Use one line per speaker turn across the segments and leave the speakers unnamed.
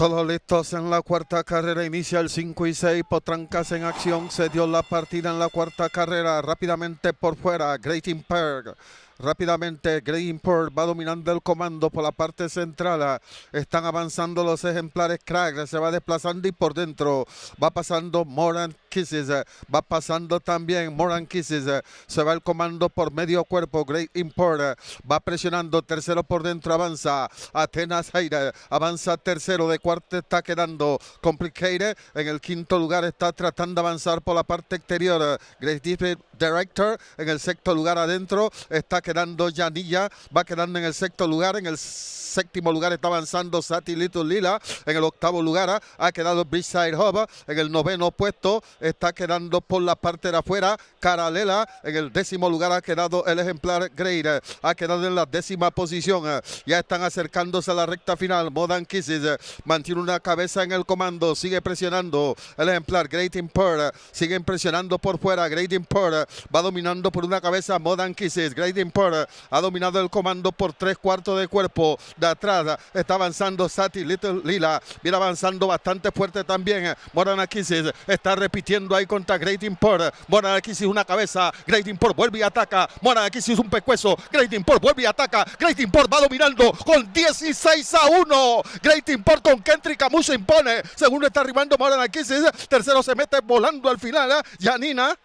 Todos listos en la cuarta carrera, inicia el 5 y 6, Potrancas en acción, se dio la partida en la cuarta carrera, rápidamente por fuera, Great Imperg. Rápidamente Great Import va dominando el comando por la parte central. Están avanzando los ejemplares Crack. Se va desplazando y por dentro va pasando Moran Kisses. Va pasando también Moran Kisses. Se va el comando por medio cuerpo. Great Import va presionando. Tercero por dentro avanza Atenas Aire. Avanza tercero. De cuarto está quedando Complicated. En el quinto lugar está tratando de avanzar por la parte exterior Great Director. En el sexto lugar adentro está quedando Yanilla, va quedando en el sexto lugar. En el séptimo lugar está avanzando Sati Little Lila. En el octavo lugar ha quedado Bridgeside Hub. En el noveno puesto está quedando por la parte de afuera Caralela. En el décimo lugar ha quedado el ejemplar Great. Ha quedado en la décima posición. Ya están acercándose a la recta final. Modern Kisses mantiene una cabeza en el comando. Sigue presionando el ejemplar Great Import. Siguen presionando por fuera. Great Import va dominando por una cabeza Modern Kisses. Great Import ha dominado el comando por 3/4 de cuerpo. De atrás está avanzando Sati Little Lila. Viene avanzando bastante fuerte también Modern Kisses. Está repitiendo ahí contra Great Import. Modern Kisses una cabeza. Great Import vuelve y ataca. Modern Kisses un pescuezo. Great Import vuelve y ataca. Great Import va dominando con 16-1. Great Import con Kendrick Camus se impone. Segundo está arribando Modern Kisses. Tercero se mete volando al final. Janina.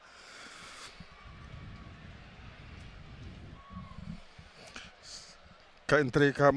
Kendrick Camus.